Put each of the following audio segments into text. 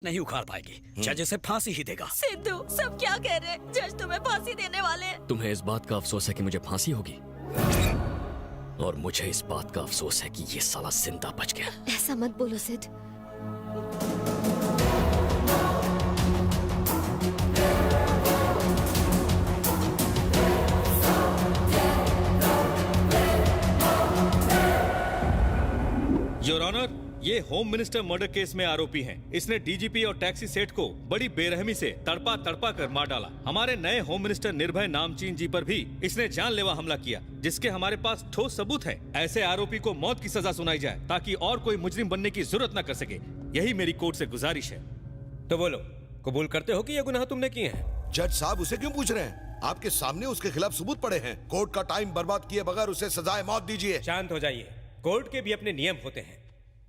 नहीं उखाड़ पाएगी। जज इसे फांसी ही देगा। सिद्धू, सब क्या कह रहे हैं? जज तुम्हें फांसी देने वाले हैं। तुम्हें इस बात का अफसोस है कि मुझे फांसी होगी, और मुझे इस बात का अफसोस है कि ये साला जिंदा बच गया। ऐसा मत बोलो सिद्ध। योर ऑनर, ये होम मिनिस्टर मर्डर केस में आरोपी हैं। इसने डीजीपी और टैक्सी सेठ को बड़ी बेरहमी से तड़पा तड़पा कर मार डाला। हमारे नए होम मिनिस्टर निर्भय नामचीन जी पर भी इसने जानलेवा हमला किया, जिसके हमारे पास ठोस सबूत है। ऐसे आरोपी को मौत की सजा सुनाई जाए ताकि और कोई मुजरिम बनने की जरूरत न कर सके। यही मेरी कोर्ट से गुजारिश है। तो बोलो, कबूल करते हो कि ये गुनाह तुमने किए हैं? जज साहब, उसे क्यों पूछ रहे हैं? आपके सामने उसके खिलाफ सबूत पड़े हैं। कोर्ट का टाइम बर्बाद किए बगैर उसे सजाए मौत दीजिए। शांत हो जाइए, कोर्ट के भी अपने नियम होते हैं।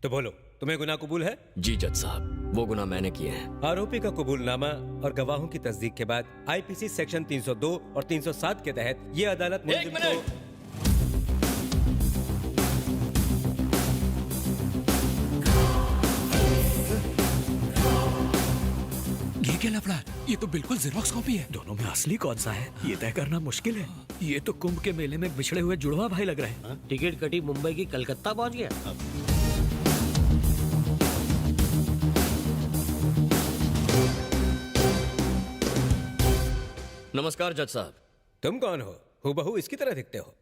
तो बोलो, तुम्हें गुनाह कबूल है? जी जज साहब, वो गुनाह मैंने किए हैं। आरोपी का कबूलनामा और गवाहों की तस्दीक के बाद आईपीसी सेक्शन 302 और 307 के तहत ये अदालत मुलजिम को... ये क्या लफड़ा? ये तो बिल्कुल जेरॉक्स कॉपी है। दोनों में असली कौन सा है ये तय करना मुश्किल है। ये तो कुंभ के मेले में बिछड़े हुए जुड़वा भाई लग रहे हैं। टिकट कटी मुंबई की कलकत्ता पहुंच गया। नमस्कार जज साहब। तुम कौन हो? हूबहू इसकी तरह दिखते हो।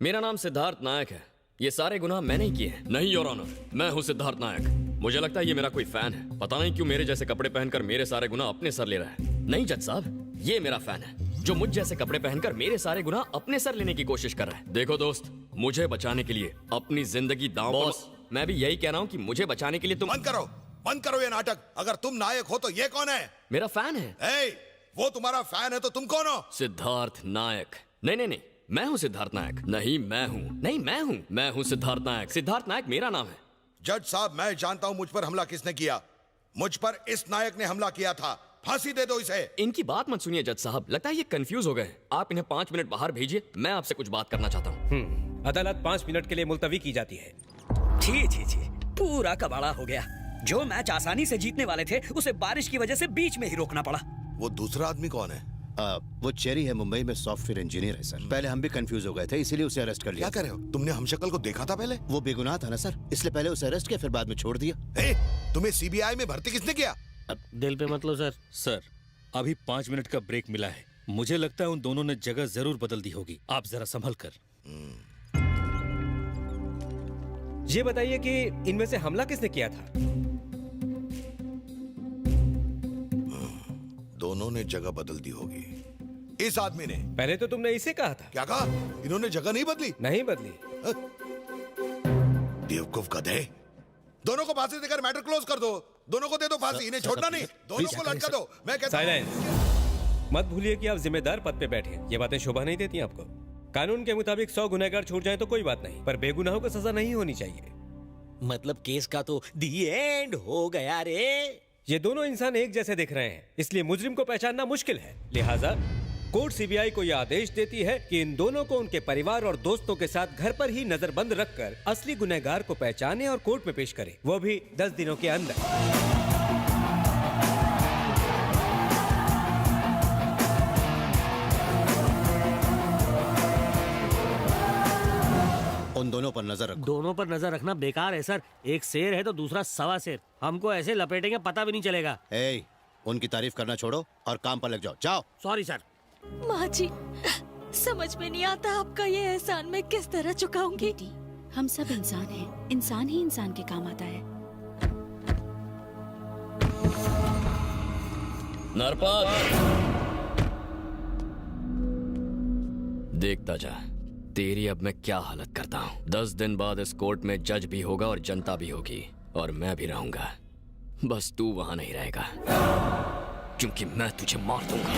मेरा नाम सिद्धार्थ नायक है। ये सारे गुनाह मैंने ही किए हैं। नहीं योर ऑनर, मैं हूँ सिद्धार्थ नायक। मुझे लगता है ये मेरा कोई फैन है। पता नहीं क्यों मेरे जैसे कपड़े पहनकर मेरे सारे गुनाह अपने सर ले रहा है। नहीं जज साहब, ये मेरा फैन है जो मुझ जैसे कपड़े पहनकर मेरे सारे गुनाह अपने सर लेने की कोशिश कर रहा है। देखो दोस्त, मुझे बचाने के लिए अपनी जिंदगी दांव पर... बॉस, मैं भी यही कह रहा हूँ कि मुझे बचाने के लिए तुम... बंद करो ये नाटक। अगर तुम नायक हो तो ये कौन है? मेरा फैन है। वो तुम्हारा फैन है तो तुम कौन हो? सिद्धार्थ नायक। नहीं, मैं हूँ सिद्धार्थ नायक। नहीं मैं हूँ सिद्धार्थ नायक। सिद्धार्थ नायक मेरा नाम है। जज साहब, मैं जानता हूँ मुझ पर हमला किसने किया। मुझ पर इस नायक ने हमला किया था। फांसी दे दो इसे। इनकी बात मत सुनिए जज साहब, लगता है ये कंफ्यूज हो गए। आप इन्हें 5 मिनट बाहर भेजिए, मैं आपसे कुछ बात करना चाहता हूँ। अदालत 5 मिनट के लिए मुलतवी की जाती है। छी, पूरा कबाड़ा हो गया। जो मैच आसानी से जीतने वाले थे उसे बारिश की वजह से बीच में ही रोकना पड़ा। वो दूसरा आदमी कौन है? वो चेरी है, मुंबई में सॉफ्टवेयर इंजीनियर है सर। पहले हम भी कंफ्यूज हो गए थे, इसीलिए उसे अरेस्ट कर लिया। क्या कर रहे हो? तुमने हमशक्ल को देखा था पहले? वो बेगुनाह था ना सर, इसलिए पहले उसे अरेस्ट किया, फिर बाद में छोड़ दिया। तुम्हें सीबीआई में भर्ती किसने किया? दिल पे मत लो सर। सर, अभी 5 मिनट का ब्रेक मिला है। मुझे लगता है उन दोनों ने जगह जरूर बदल दी होगी। आप जरा संभल कर। ये बताइए कि इनमें से हमला किसने किया था? दोनों ने जगह बदल दी होगी। इस आदमी ने। पहले तो तुमने इसे कहा था। क्या कहा? इन्होंने जगह नहीं बदली। नहीं बदली। बेवकूफ गधे। दोनों को फांसी देकर मैटर क्लोज कर दो। दोनों को दे दो फांसी, इन्हें छोड़ना नहीं। दोनों को लटका दो। मैं कहता हूं। साइलेंस। मत भूलिए कि आप जिम्मेदार पद पे बैठे हैं। ये बातें शोभा नहीं देती आपको। कानून के मुताबिक 100 गुनहगार छूट जाए तो कोई बात नहीं, पर बेगुनाहों को सजा नहीं होनी चाहिए। मतलब केस का तो दी एंड हो गया रे। ये दोनों इंसान एक जैसे दिख रहे हैं, इसलिए मुजरिम को पहचानना मुश्किल है। लिहाजा कोर्ट सीबीआई को यह आदेश देती है कि इन दोनों को उनके परिवार और दोस्तों के साथ घर पर ही नजरबंद रखकर असली गुनहगार को पहचाने और कोर्ट में पेश करे, वो भी 10 दिनों के अंदर। उन दोनों पर नजर रखो। दोनों पर नजर रखना बेकार है सर। एक शेर है तो दूसरा सवा शेर। हमको ऐसे लपेटेंगे पता भी नहीं चलेगा। उनकी तारीफ करना छोड़ो और काम पर लग जाओ। जाओ। Sorry sir. माँ जी, समझ में नहीं आता आपका ये एहसान मैं किस तरह चुकाऊंगी। हम सब इंसान हैं, इंसान ही इंसान के काम आता है। नरपत, देखता जा तेरी अब मैं क्या हालत करता हूँ। 10 दिन बाद इस कोर्ट में जज भी होगा और जनता भी होगी, और मैं भी रहूंगा। बस तू वहां नहीं रहेगा, क्योंकि मैं तुझे मार दूंगा।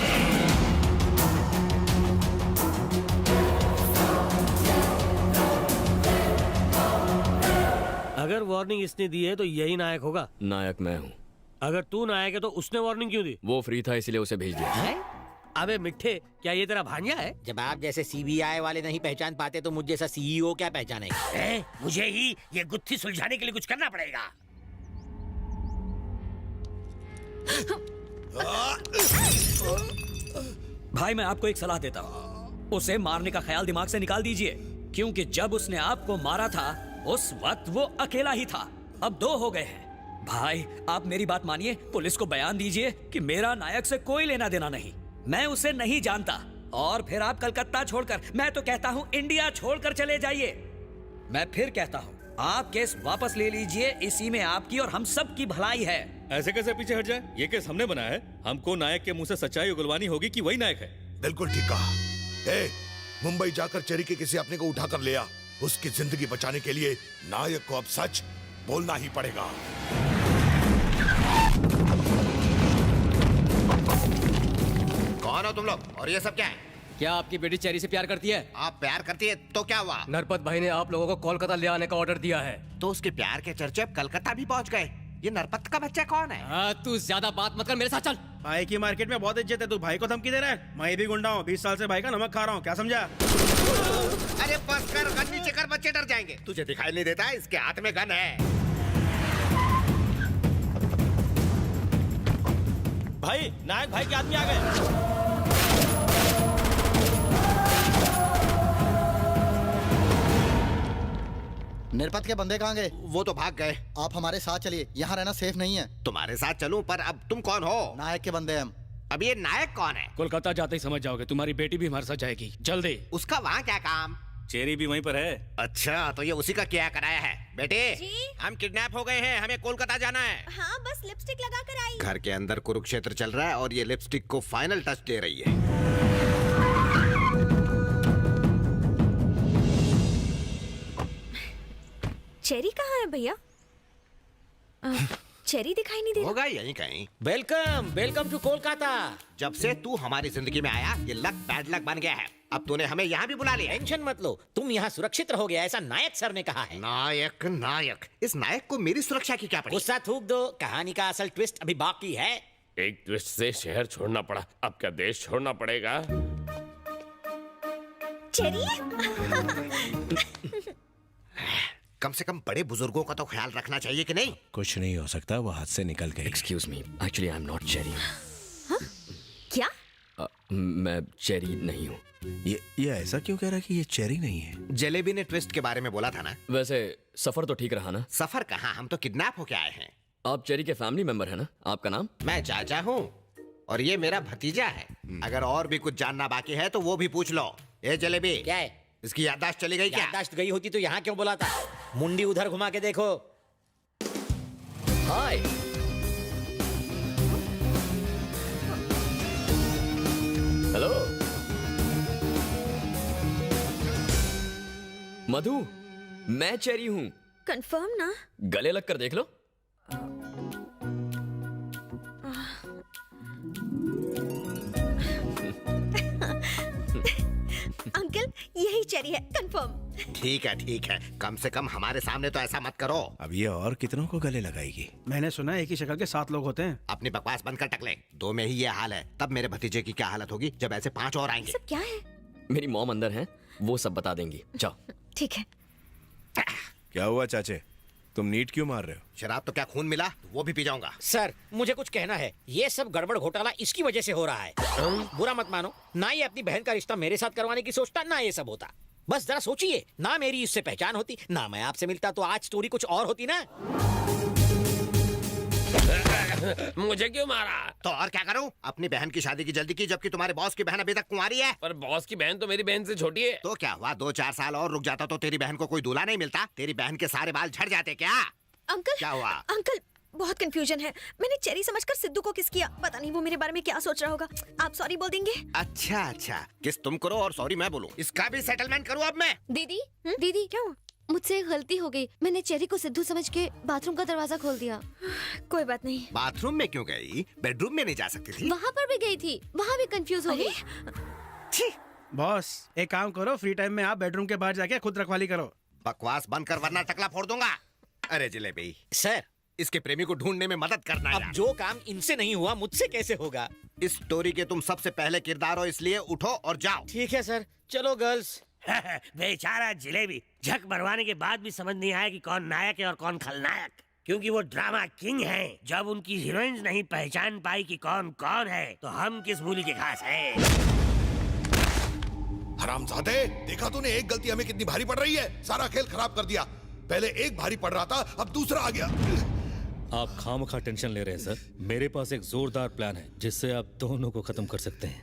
अगर वार्निंग इसने दी है तो यही नायक होगा। नायक मैं हूँ। अगर तू नायक है तो उसने वार्निंग क्यों दी? वो फ्री था इसलिए उसे भेज दिया। है? अबे मिठ्ठे, क्या ये तेरा भांजा है? जब आप जैसे सीबीआई वाले नहीं पहचान पाते तो मुझ जैसा सीईओ क्या पहचानेगा? मुझे ही ये गुत्थी सुलझाने के लिए कुछ करना पड़ेगा। भाई मैं आपको एक सलाह देता हूँ, उसे मारने का ख्याल दिमाग से निकाल दीजिए, क्योंकि जब उसने आपको मारा था उस वक्त वो अकेला ही था। अब 2 हो गए हैं। भाई आप मेरी बात मानिए, पुलिस को बयान दीजिए कि मेरा नायक से कोई लेना देना नहीं, मैं उसे नहीं जानता। और फिर आप कलकत्ता छोड़कर, मैं तो कहता हूँ इंडिया छोड़कर चले जाइए। मैं फिर कहता हूँ, आप केस वापस ले लीजिए, इसी में आपकी और हम सब की भलाई है। ऐसे कैसे पीछे हट जाए? ये केस हमने बनाया है, हमको नायक के मुंह से सच्चाई उगलवानी होगी कि वही नायक है। बिल्कुल ठीक कहा। ए, मुंबई जाकर चेरी के किसी अपने को उठाकर ले आ। उसकी जिंदगी बचाने के लिए नायक को अब सच बोलना ही पड़ेगा। कौन हो तुम लोग और ये सब क्या है? क्या आपकी बेटी चेरी से प्यार करती है? आप प्यार करती है तो क्या हुआ? नरपत भाई ने आप लोगों को कोलकाता ले आने का ऑर्डर दिया है। तो उसके प्यार के चर्चे अब कलकत्ता भी पहुंच गए। ये नरपत का बच्चा कौन है? तू ज्यादा बात मत कर, मेरे साथ चल। भाई की मार्केट में बहुत इज्जत है, तू भाई को धमकी दे रहा है? मैं भी गुंडा हूँ, 20 साल से भाई का नमक खा रहा हूँ, क्या समझा? अरे बस कर, गन नीचे कर, बच्चे डर जाएंगे। तुझे दिखाई नहीं देता? इसके हाथ में गन है। भाई नायक भाई के आदमी आ गए। निरपत के बंदे कहाँ गए? वो तो भाग गए। आप हमारे साथ चलिए, यहाँ रहना सेफ नहीं है। तुम्हारे साथ चलूं, पर अब तुम कौन हो? नायक के बंदे हम। अब ये नायक कौन है? कोलकाता जाते ही समझ जाओगे, तुम्हारी बेटी भी हमारे साथ जाएगी, जल्दी। उसका वहाँ क्या काम? चेरी भी वहीं पर है। अच्छा, तो ये उसी का क्या कराया है? बेटे जी? हम किडनैप हो गए हैं, हमें कोलकाता जाना है। हाँ बस लिपस्टिक लगा कर आई। घर के अंदर कुरुक्षेत्र चल रहा है और ये लिपस्टिक को फाइनल टच दे रही है। चेरी कहाँ है भैया? चेरी दिखाई नहीं दे रहा। होगा यहीं कहीं। Welcome welcome to Kolkata. जब से तू हमारी जिंदगी में आया, ये लक बैड लक बन गया है। अब तूने हमें यहाँ भी बुला लिया। टेंशन मत लो, तुम यहाँ सुरक्षित रहोगे, ऐसा नायक सर ने कहा है। नायक नायक, इस नायक को मेरी सुरक्षा की क्या पड़ी? गुस्सा थूक दो, कहानी का असल ट्विस्ट अभी बाकी है। एक ट्विस्ट से शहर छोड़ना पड़ा, अब क्या देश छोड़ना पड़ेगा? चेरी? कम से कम बड़े बुजुर्गों का तो ख्याल रखना चाहिए कि नहीं? कुछ नहीं हो सकता, वो हाथ से निकल गई। Excuse me, actually I am not cherry. क्या? मैं चेरी नहीं हूँ। ये ऐसा क्यों कह रहा कि ये चेरी नहीं है? जलेबी ने ट्विस्ट के बारे में बोला था ना। वैसे सफर तो ठीक रहा ना? सफर कहाँ, हम तो किडनैप होके आए हैं। आप चेरी के फैमिली मेंबर है ना? आपका नाम? मैं चाचा हूँ और ये मेरा भतीजा है। अगर और भी कुछ जानना बाकी है तो वो भी पूछ लो। ए जलेबी, क्या है? इसकी याददाश्त चली गई क्या? याददाश्त गई होती तो यहाँ क्यों बुलाता? मुंडी उधर घुमा के देखो। हाय। हेलो मधु, मैं चेरी हूँ। कंफर्म ना? गले लग कर देख लो। अंकल यही चेरी है, कंफर्म। ठीक है, कम से कम हमारे सामने तो ऐसा मत करो। अब ये और कितनों को गले लगाएगी? मैंने सुना है एक ही शक्ल के 7 लोग होते हैं। अपनी बकवास बंद कर टकले। 2 में ही ये हाल है, तब मेरे भतीजे की क्या हालत होगी जब ऐसे 5 और आएंगे। सब क्या है? मेरी मॉम अंदर है, वो सब बता देंगी। जाओ। ठीक है। क्या हुआ चाचे, तुम नीट क्यों मार रहे हो? शराब तो क्या खून मिला, वो भी पी जाऊंगा। सर मुझे कुछ कहना है, ये सब गड़बड़ घोटाला इसकी वजह से हो रहा है। बुरा मत मानो, ना ये अपनी बहन का रिश्ता मेरे साथ करवाने की सोचता, ना ये सब होता। बस जरा सोचिए, ना मेरी इससे पहचान होती, ना मैं आपसे मिलता, तो आज स्टोरी कुछ और होती ना। मुझे क्यों मारा? तो और क्या करूं? अपनी बहन की शादी की जल्दी की, जबकि तुम्हारे बॉस की बहन अभी तक कुंवारी है। पर बॉस की बहन तो मेरी बहन से छोटी है। तो क्या हुआ, 2-4 साल और रुक जाता तो तेरी बहन को कोई दूल्हा नहीं मिलता? तेरी बहन के सारे बाल झड़ जाते क्या? अंकल क्या हुआ? अंकल बहुत कंफ्यूजन है, मैंने चेरी समझकर सिद्धू को किस किया, पता नहीं वो मेरे बारे में क्या सोच रहा होगा। आप सॉरी बोल देंगे? अच्छा, किस तुम करो और सॉरी मैं बोलूं। इसका भी सेटलमेंट करूं अब मैं। दीदी दीदी क्या हुआ? मुझसे एक गलती हो गई, मैंने चेरी को सिद्धू समझ के बाथरूम का दरवाजा खोल दिया। कोई बात नहीं। बाथरूम में क्यों गई? बेडरूम में नहीं जा सकती थी? वहाँ पर भी गई थी, वहाँ भी कंफ्यूज हो गई। बॉस एक काम करो, फ्री टाइम में आप बेडरूम के बाहर जाके खुद रखवाली करो। बकवास बंद कर वरना टकला फोड़ दूंगा। अरे जलेबी सर, इसके प्रेमी को ढूंढने में मदद करना अब जो काम इनसे नहीं हुआ मुझसे कैसे होगा? इस स्टोरी के तुम सबसे पहले किरदार हो, इसलिए उठो और जाओ। ठीक है सर, चलो गर्ल्स। बेचारा जिलेबी झक मरवाने के बाद भी समझ नहीं आया कि कौन नायक है और कौन खलनायक। क्योंकि वो ड्रामा किंग हैं। जब उनकी हीरोइंस नहीं पहचान पाई कि कौन कौन है, तो हम किस मूली के घास हैं। हरामजादे, देखा तूने एक गलती हमें कितनी भारी पड़ रही है। सारा खेल खराब कर दिया। पहले एक भारी पड़ रहा था, अब दूसरा आ गया। आप खामखा टेंशन ले रहे हैं सर। मेरे पास एक जोरदार प्लान है जिससे आप दोनों को खत्म कर सकते हैं।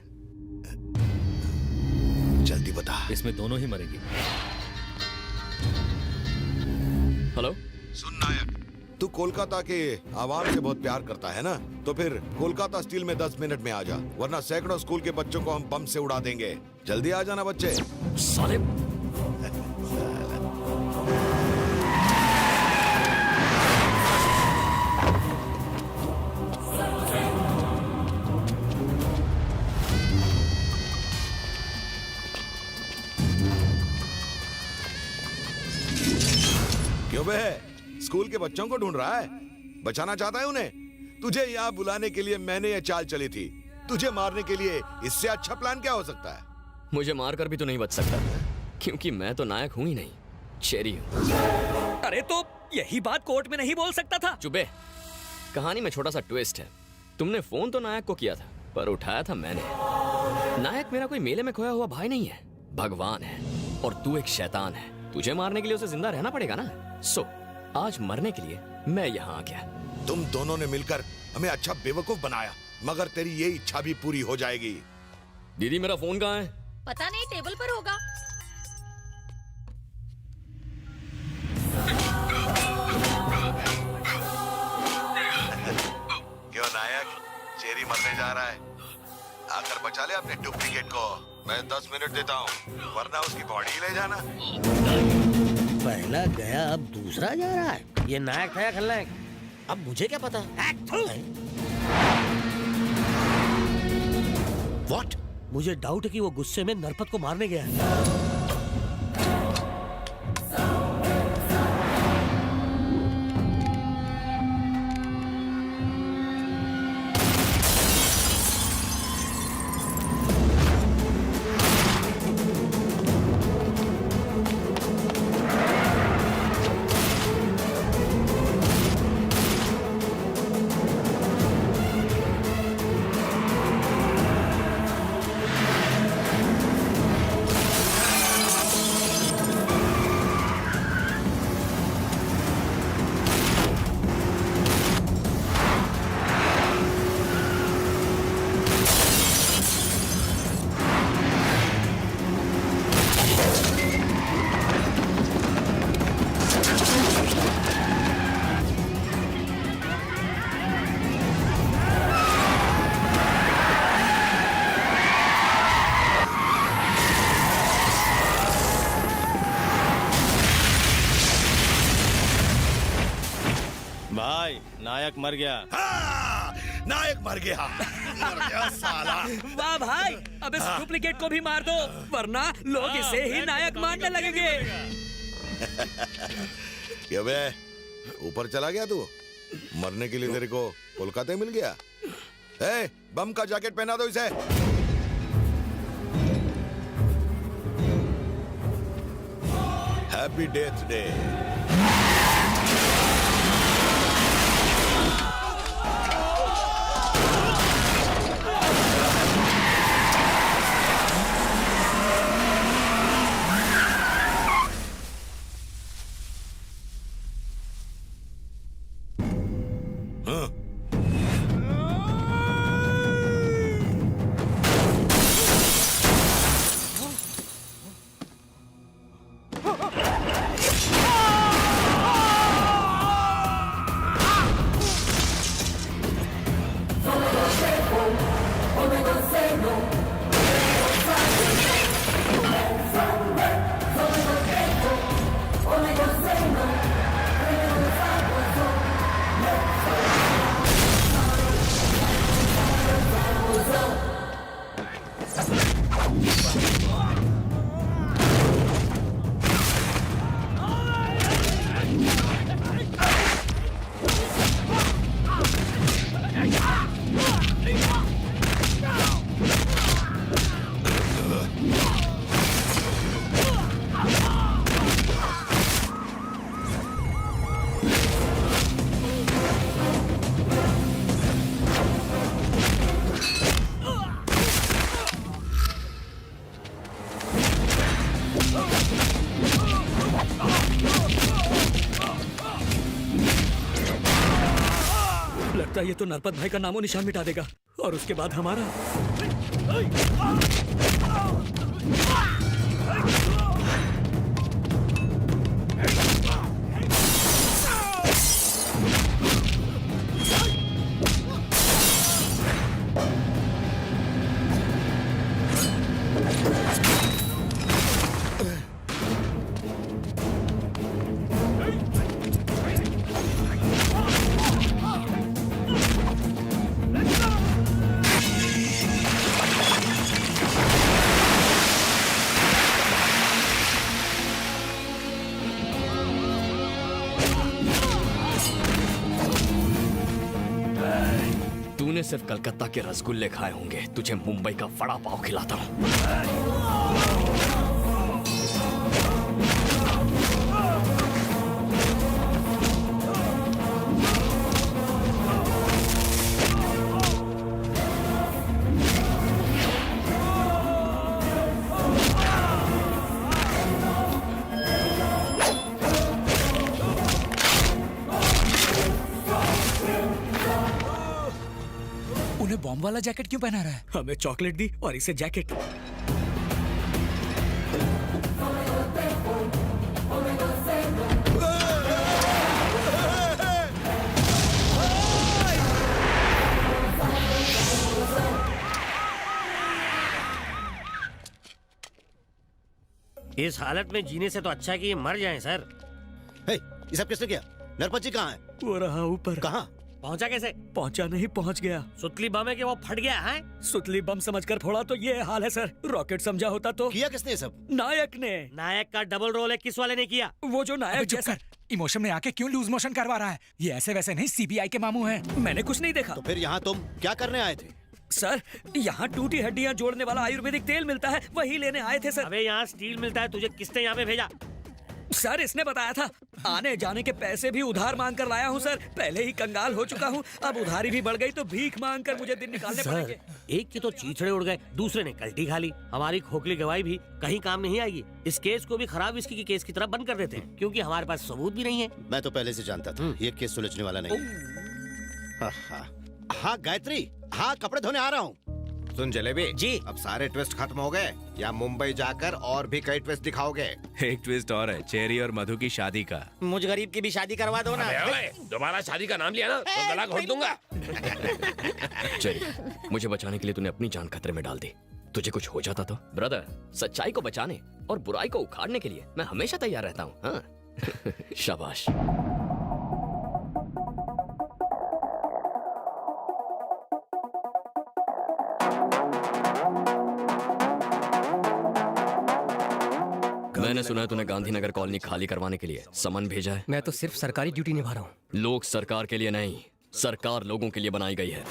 जल्दी बता। इसमें दोनों ही मरेंगे। हेलो, सुन नायक, तू कोलकाता के आवाम से बहुत प्यार करता है ना, तो फिर कोलकाता स्टील में 10 मिनट में आ जा, वरना सैकड़ों स्कूल के बच्चों को हम बम से उड़ा देंगे। जल्दी आ जाना बच्चे। साले क्यों बे? स्कूल के बच्चों को ढूंढ रहा है? बचाना चाहता है उन्हें? तुझे यहाँ बुलाने के लिए मैंने ये चाल चली थी। तुझे मारने के लिए इससे अच्छा प्लान क्या हो सकता है? मुझे मारकर भी तो नहीं बच सकता, क्योंकि मैं तो नायक हूं ही नहीं, चेरी हूं। अरे तो यही बात कोर्ट में नहीं बोल सकता था? चुपे। कहानी में छोटा सा ट्विस्ट है। तुमने फोन तो नायक को किया था, पर उठाया था मैंने। नायक मेरा कोई मेले में खोया हुआ भाई नहीं है, भगवान है। और तू एक शैतान है। तुझे मारने के लिए उसे जिंदा रहना पड़ेगा ना। सो आज मरने के लिए मैं यहाँ आ गया। तुम दोनों ने मिलकर हमें अच्छा बेवकूफ बनाया, मगर तेरी ये इच्छा भी पूरी हो जाएगी। दीदी, मेरा फोन कहाँ है? पता नहीं, टेबल पर होगा। क्यों नायक, चेरी मरने जा रहा है? आकर बचा ले अपने डुप्लीकेट को। मैं 10 मिनट देता हूँ, वरना उसकी बॉडी ले जाना। पहला गया, अब दूसरा जा रहा है। ये नायक था या खलनायक? अब मुझे क्या पता। What? मुझे डाउट है कि वो गुस्से में नरपत को मारने गया है। भाई, नायक मर गया। नायक मर गया। मर गया साला। वाह भाई, अब इस डुप्लीकेट को भी मार दो, वरना लोग इसे ही नायक मानने लगेंगे। क्यों बे, ऊपर चला गया तू? मरने के लिए तेरे को कोलकाता मिल गया? ए, बम का जैकेट पहना दो इसे। Happy death day. लगता है ये तो नरपत भाई का नामो निशान मिटा देगा और उसके बाद हमारा। तूने सिर्फ कलकत्ता के रसगुल्ले खाए होंगे, तुझे मुंबई का वड़ा पाव खिलाता हूँ। उन्हें बॉम्ब वाला जैकेट क्यों पहना रहा है? हमें चॉकलेट दी और इसे जैकेट। इस हालत में जीने से तो अच्छा है कि ये मर जाएं सर। ये सब किसने किया? नरपत जी कहाँ है? वो रहा ऊपर। कहाँ? पहुंचा कैसे? पहुंचा नहीं, पहुंच गया। सुतली बम है कि वो फट गया है? सुतली बम समझकर फोड़ा तो ये हाल है सर। रॉकेट समझा होता तो। किया किसने ये सब? नायक ने। नायक का डबल रोल है, किस वाले ने किया? वो जो नायक जैसा। इमोशन में आके क्यों लूज मोशन करवा रहा है? ये ऐसे वैसे नहीं, सीबीआई के मामू हैं। मैंने कुछ नहीं देखा। तो फिर यहाँ तुम क्या करने आए थे? सर, यहाँ टूटी हड्डियाँ जोड़ने वाला आयुर्वेदिक तेल मिलता है, वही लेने आए थे सर। अबे यहाँ स्टील मिलता है, तुझे किसने यहाँ पे भेजा? सर इसने बताया था। आने जाने के पैसे भी उधार मांग कर लाया हूँ सर। पहले ही कंगाल हो चुका हूँ, अब उधारी भी बढ़ गई तो भीख मांग कर मुझे दिन निकालने पड़ेंगे। एक की तो चीथड़े उड़ गए, दूसरे ने कल्टी खा ली। हमारी खोखली गवाही भी कहीं काम नहीं आएगी। इस केस को भी खराब विस्की के केस की तरह बंद कर देते हैं, क्योंकि हमारे पास सबूत भी नहीं है। मैं तो पहले से जानता था ये केस सुलझने वाला नहीं। हाँ गायत्री, हाँ कपड़े धोने आ रहा हूँ। सुन जलेबी जी, अब सारे ट्विस्ट खत्म हो गए या मुंबई जाकर और भी कई ट्विस्ट दिखाओगे? एक ट्विस्ट और है, चेरी और मधु की शादी का। मुझ गरीब की भी शादी करवा दो ना। दोबारा शादी का नाम लिया ना तो गला घोट दूंगा। चेरी, मुझे बचाने के लिए तूने अपनी जान खतरे में डाल दी। तुझे कुछ हो जाता तो? ब्रदर, सच्चाई को बचाने और बुराई को उखाड़ने के लिए मैं हमेशा तैयार रहता हूँ। हाँ? शाबाश। मैंने सुना है तूने गांधीनगर कॉलोनी खाली करवाने के लिए समन भेजा है। मैं तो सिर्फ सरकारी ड्यूटी निभा रहा हूँ। लोग सरकार के लिए नहीं, सरकार लोगों के लिए बनाई गई है।